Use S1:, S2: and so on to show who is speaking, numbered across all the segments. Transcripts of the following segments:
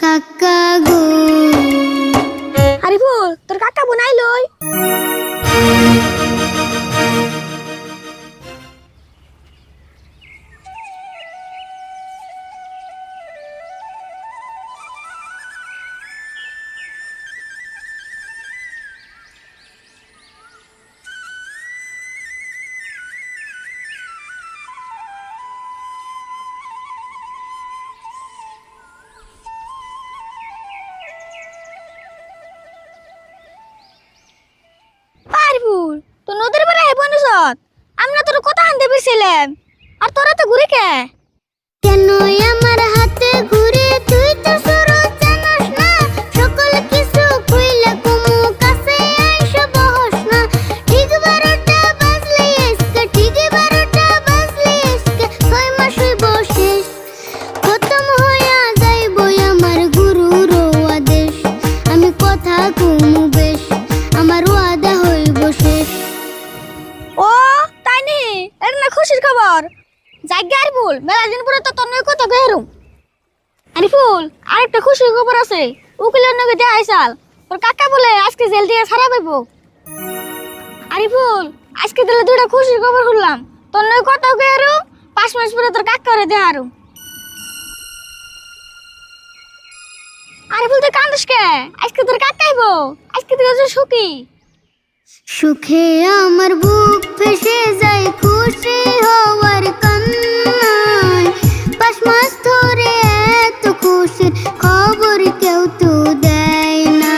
S1: কাকা গো
S2: আরিফুল তোর কাকা বনাইলই আরিফুল তো নদীর পাড়ে বনসত আমরা তোর কথা আনতে পেরেছিলাম আর তোরা তো ঘুরে কে
S1: কেন আমার হাতে ঘুরে তুই তো শুরু জানাস না সকল কিছু কইলা কুমু কাছে আইসা বহস না ঠিক 12টা বাজলে এসকে ঠিক 12টা বাজলে এসকে 6 মাস হইব শেষ খতম হইয়া যাইব আমার গুরুর আদেশ আমি কথা কুমু বেশ আমার ওয়াদা হইব শেষ
S2: ও তাই নি এর না খুশির খবর জায়গা আরিফুল মেলা দিন পরে তো তোর নয় কথা কইরুম আরিফুল আরেকটা খুশির খবর আছে উকিলের নগে দেয়া আইসাল তোর কাকা বলে আজকে জেল দিয়ে ছাড়া পাইবো আরিফুল আজকে দিলে দুইটা খুশির খবর শুনলাম তোর নয় কথা কইরুম 5 মাস পরে তোর কাকারে দেয়া আরুম আরিফুল তুই কান্দিস কে আজকে তোর কাকা আইবো আজকে তুই যে সুখী
S1: সুখে আমার বুক ফেসে যায় খুশি হওয়ার কান্নায় 5 মাস ধরে এত খুশির খবর কেউ তো দেয় না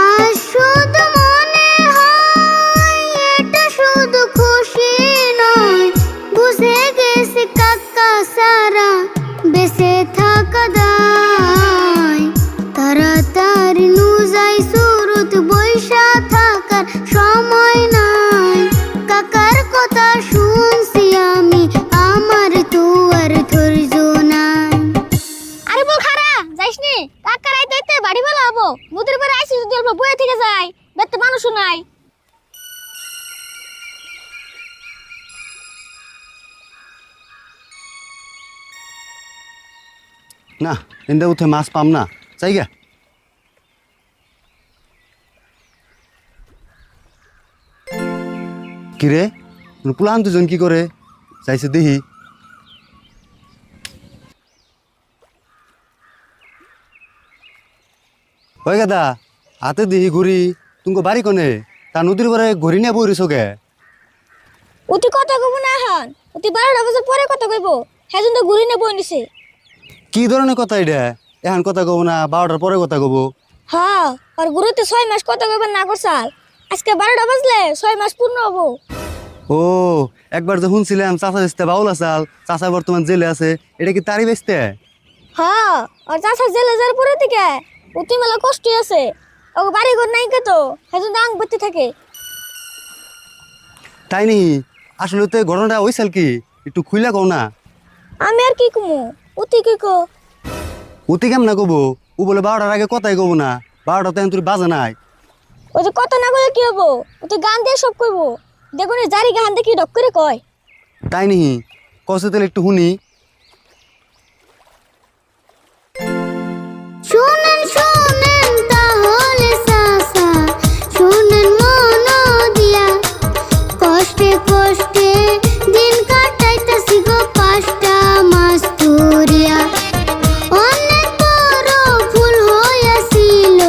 S1: আর শুধু মনে হয় এটা শুধু খুশি নয় বুঝে গেছে কাকা সারা বেঁচে থাকা দায় তাড়াতাড়ি নুজাই সুরত বৈশা থাকার সময় নাই কাকার কথা শুনছি আমি আমার তো আর ধৈর্য নাই
S2: আরিফুল খারা যাইস নি কাকার আইতে আইতে বাড়ি ভালো হবো নদীর পাড়ে আইসি যদি অল্প বয়ে থেকে যায় বেতে মানুষও নাই
S3: না এন্দা উঠে মাছ পাম না চাইগা কিরে পুলান দুজন কি করে চাইছে দেখি ওই গাদা হাতে দেখি ঘুরি তুমি বাড়ি কনে তা নদীর পরে ঘুরি নিয়ে বইরিস গে
S2: অতি কথা কইব না এখন অতি 12টা বছর পরে কথা কইব হেজন তো ঘুরি নে বই নিছে
S3: কি ধরনের কথা এটা এখন কথা কব না 12টার পরে কথা কব
S2: হ্যাঁ আর গুরুতে 6 মাস কথা কইব না করছাল আজকে 12টা বাজলে 6 মাস পূর্ণ হবো
S3: ও একবার যে শুনছিলাম চাচা বেচতে বাউল আসাল চাচা বর্তমান জেলে আছে এটা কি তারই বেচতে
S2: হ্যাঁ আর চাষা জেলে যার পরে থেকে অতি মেলা কষ্ট আছে ও বাড়ি ঘর নাই কে তো হেজন আং বইতে থাকে
S3: তাই নি আসলে তো ঘটনাটা হইছিল কি একটু খুইলা কও না
S2: আমি আর কি কমু অতি কি কো
S3: অতি কেমন না কব ও বলে 12টার আগে কথাই কব না 12টা তো তুই বাজে নাই
S2: ওই যে কথা না কইলে কি হবো অতি গান দিয়ে সব কইব দেখুন জারি গান দেখি ডক করে কয়
S3: তাই নি কসে তাহলে একটু শুনি
S1: শুনেন শুনেন তাহলে চাচা শুনেন মন দিয়া কষ্টে কষ্টে দিন কাটাইতাছি গো 5টা মাস ধরিয়া অনেক বড় ফুল হইয়াছিল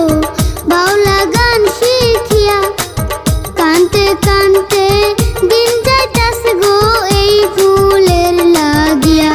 S1: বাউলা গান শিখিয়া কানতে কানতে দিন যাইতাছে গো এই ফুলের লাগিয়া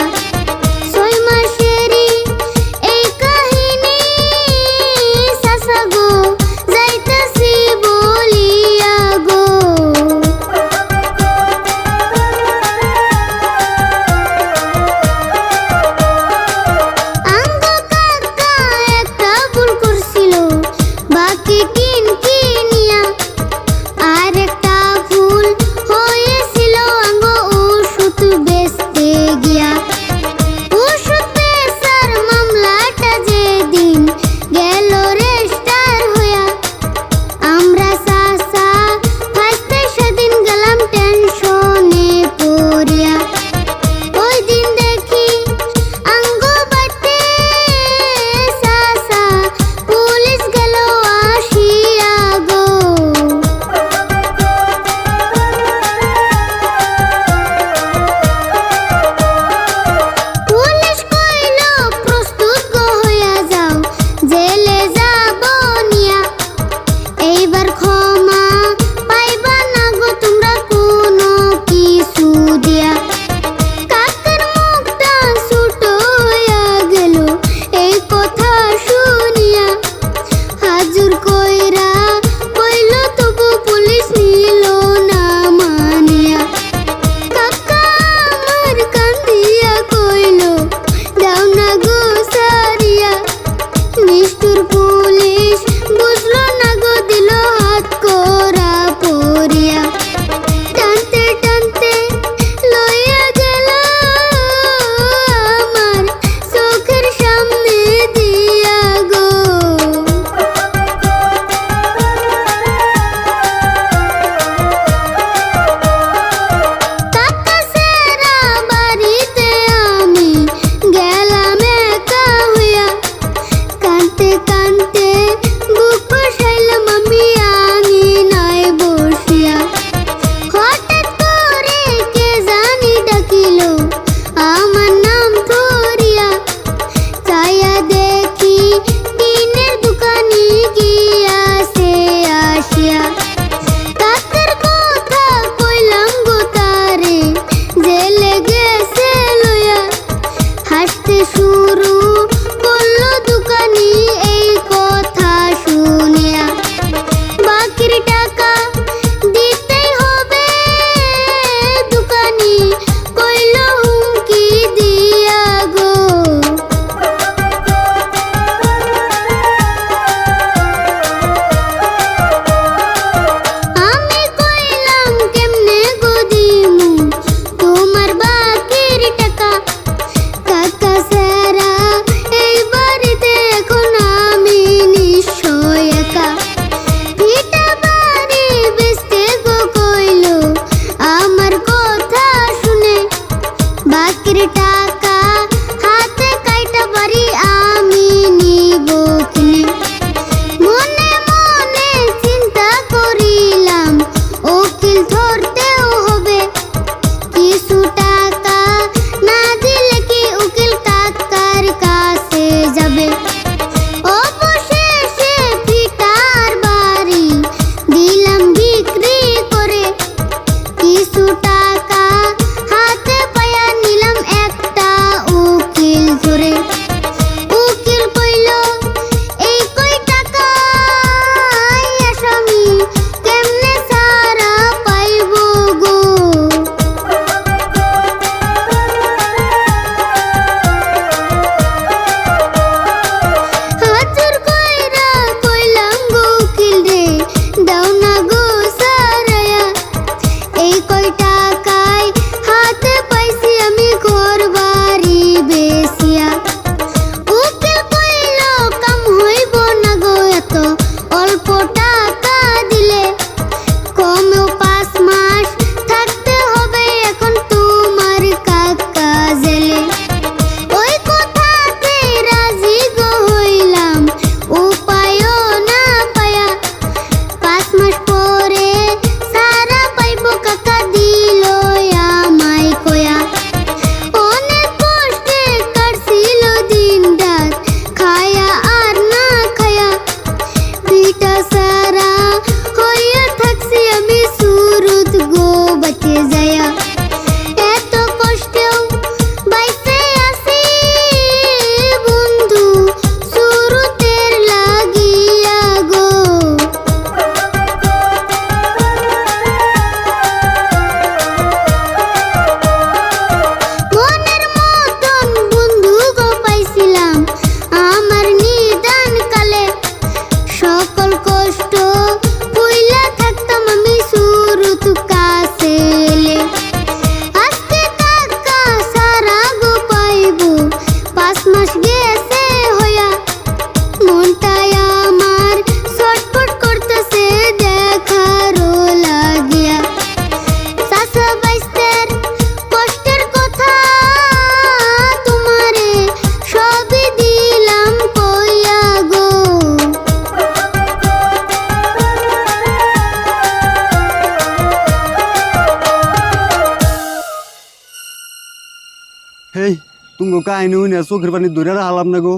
S3: গো কাহিনী হইনা চোখের পানি ধরে হালাম না গো।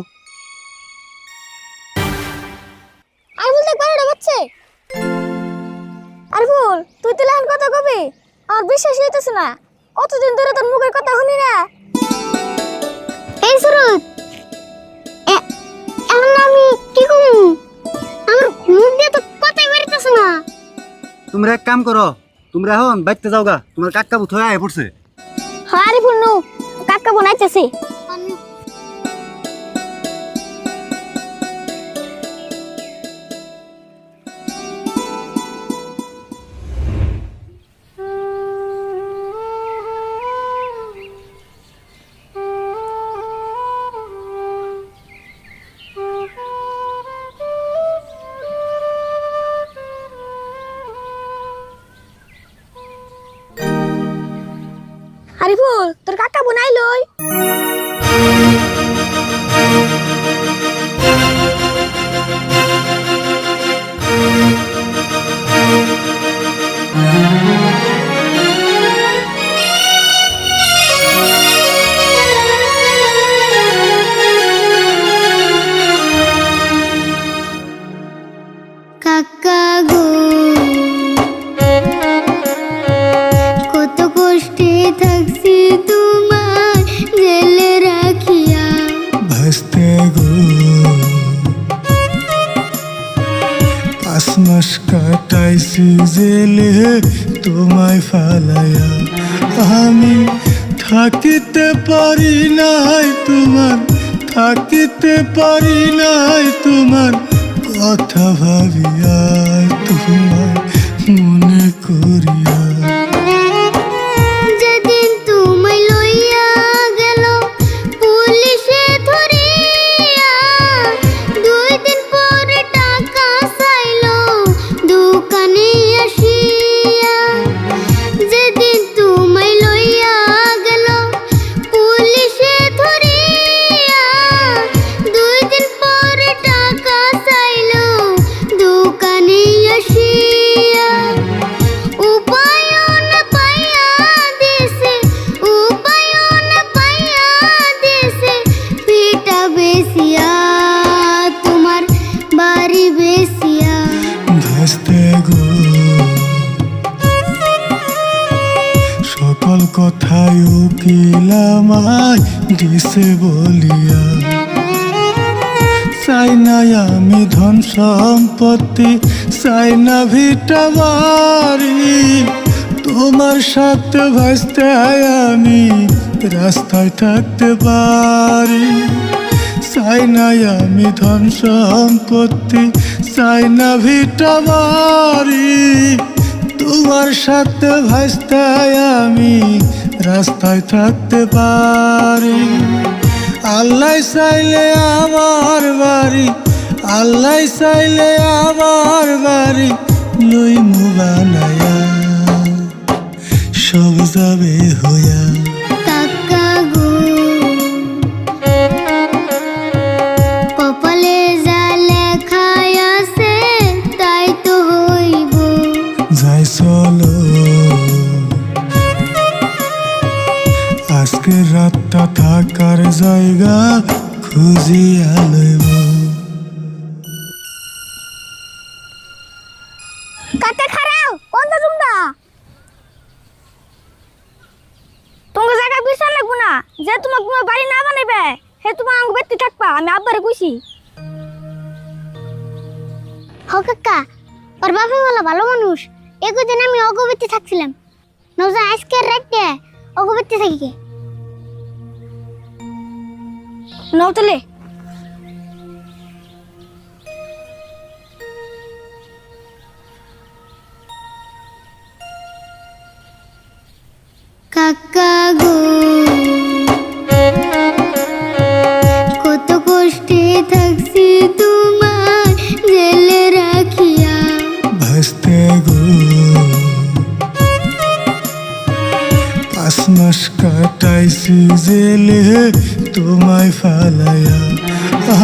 S2: আরিফুল দেখ বারোটা বাজছে। আরিফুল তুই তো লাইন কথা কবি, আমার বিশ্বাস হইতেছে না। কতদিন ধরে তোর মুখের কথা শুনি না।
S1: এই সুরত এখন আমি কি কমু? আমার মুখ দিয়ে তো কথাই বেরোতেছে না।
S3: তোমরা এক কাম করো, তোমরা এখন বাইতে যাও গা, তোমার কাকা বুথ হয়ে আয় পড়ছে।
S2: হ্যাঁ আরিফুল নু কাকা বোনাইতেছি। আরিফুল তোর কাকা বোনাইলই।
S1: কাকা গো কত কষ্টে থাকছি তোমার জেলে রাখিয়া।
S4: ভাসতে গো 5 মাস কাটাইছি জেলে তোমায় ফালাইয়া। আমি থাকিতে পারি নাই তোমার, থাকিতে পারি নাই তোমার কথা ভাবিয়া, তোমার মনে করিয়া।
S1: যেদিন তোমায় লইয়া গেল পুলিশে ধরিয়া, 2 দিন পরে টাকা চাইলো দোকানে আসিয়া। যেদিন তোমায় লইয়া গেল পুলিশে ধরিয়া, 2 দিন পরে টাকা চাইলো দোকানে আসিয়া। উপায়ন পাইয়া দিছে, উপায়ন পাইয়া দিছে পিটা বেসিয়া, তোমার বাড়ি বেসিয়া।
S4: ভাসতে গো সকল কথাই উকিলামায় দিছে বলিয়া। চাই না আমি ধন সম্পত্তি, চাই না ভিটা বাড়ি, তোমার সাথে ভাসতে আমি রাস্তায় থাকতে পারি। চাই না আমি ধন সম্পত্তি, চাই না ভিটা বাড়ি, তোমার সাথে ভাসতে আমি রাস্তায় থাকতে পারি। আল্লাহ চাইলে আমার বাড়ি, আল্লাহ চাইলে আমার বাড়ি লইমু বানায়া, সব যাবে হইয়া।
S1: কাকা গো কপালে যা লেখাই আছে তাই তো হইব।
S4: যাই চলো আজকে রাতটা থাকার জায়গা খুঁজিয়া লইব।
S2: কাকা খারাও কোনটা তোমরা? তোমার জায়গা বিছান লাগবো না, যে তোমার কোনো বাড়ি না বানাইবে হে তোমার আঙ্গ বেতে থাকবা। আমি আব্বারে কইছি।
S1: হ কাকা ওর বাপে বলা ভালো মানুষ। একদিন আমি অগবিতে থাকছিলাম, নজা আজকের রাতে অগবিতে থাকি কে
S2: নতলে
S1: কাকা গো কত কষ্টে থাকছি তোমার জেলে রাখিয়া।
S4: ভাসতে গো 5 মাস কাটাইছি জেলে তোমায় ফালাইয়া।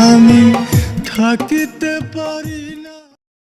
S4: আমি থাকিতে পারি না।